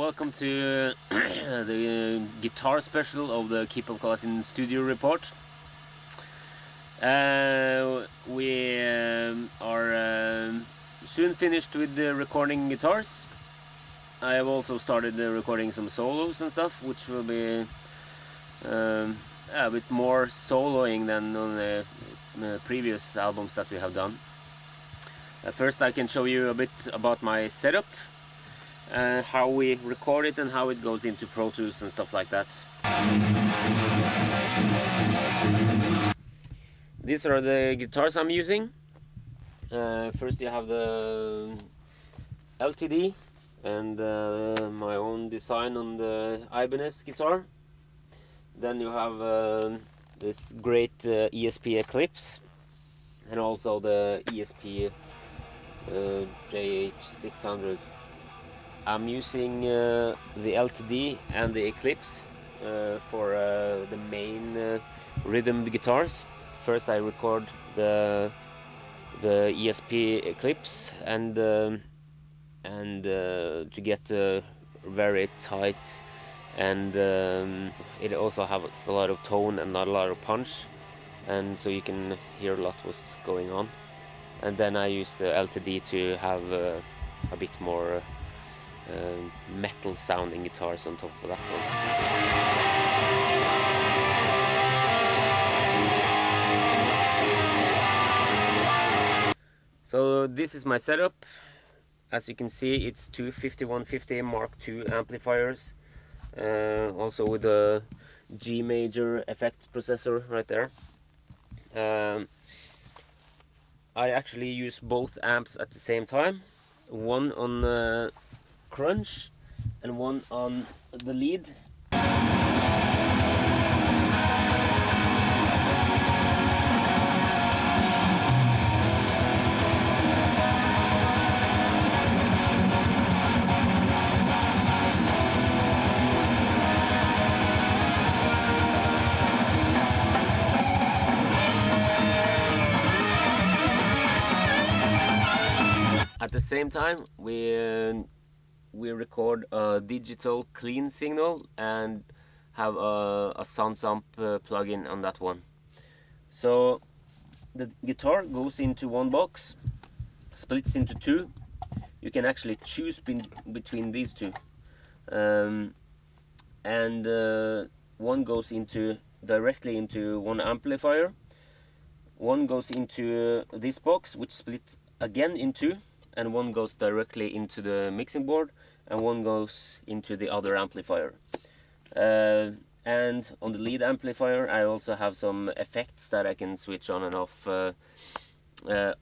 welcome to the guitar special of the Keep Of Kalessin studio report. We are soon finished with the recording guitars. I have also started recording some solos and stuff, which will be a bit more soloing than on the previous albums that we have done. First I can show you a bit about my setup, how we record it and how it goes into Pro Tools and stuff like that. These are the guitars I'm using. First you have the LTD and my own design on the Ibanez guitar. Then you have this great ESP Eclipse and also the ESP JH600. I'm using the LTD and the Eclipse for the main rhythm guitars. First I record the ESP Eclipse and to get very tight, and it also has a lot of tone and not a lot of punch, and so you can hear a lot what's going on. And then I use the LTD to have a bit more metal sounding guitars on top of that one. So this is my setup. As you can see, it's two 5150 Mark II amplifiers, also with a G major effect processor right there. I actually use both amps at the same time, one on crunch and one on the lead. At the same time, we record a digital clean signal and have a SoundSamp plugin on that one. So the guitar goes into one box, splits into two. You can actually choose between these two, and one goes directly into one amplifier. One goes into this box, which splits again in two, and one goes directly into the mixing board, and one goes into the other amplifier. And on the lead amplifier I also have some effects that I can switch on and off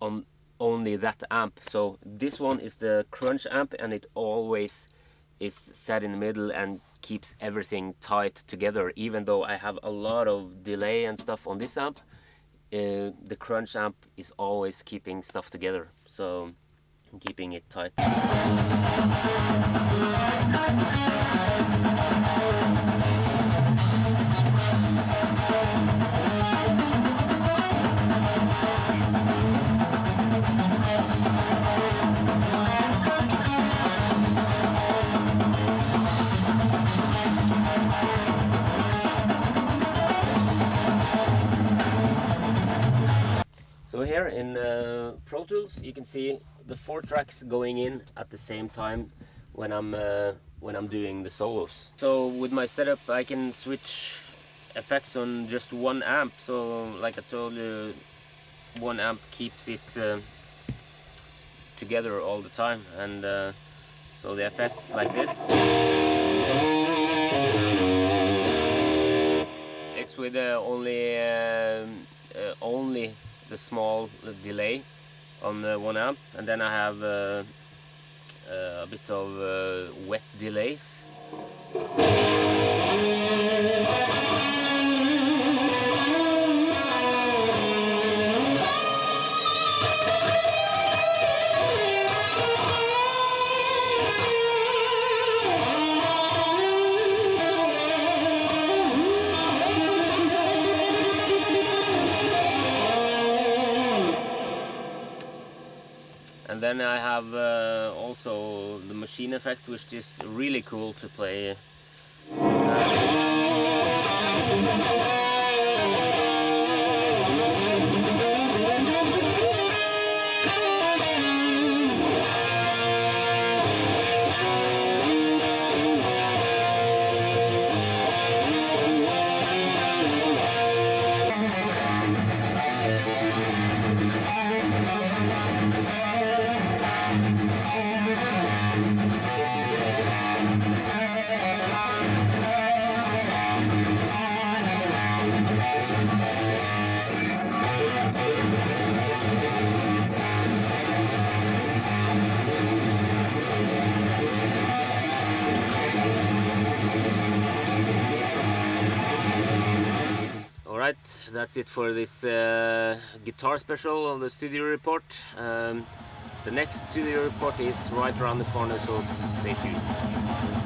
on only that amp. So this one is the crunch amp, and it always is set in the middle and keeps everything tight together. Even though I have a lot of delay and stuff on this amp, the crunch amp is always keeping stuff together, so I'm keeping it tight. So here in Pro Tools you can see the 4 tracks going in at the same time when I'm doing the solos. So with my setup I can switch effects on just one amp. So like I told you, one amp keeps it together all the time, and so the effects like this. It's with only the small delay on one amp, and then I have a bit of wet delays. then I have also the machine effect, which is really cool to play. Alright, that's it for this guitar special on the studio report. The next studio report is right around the corner, so stay tuned.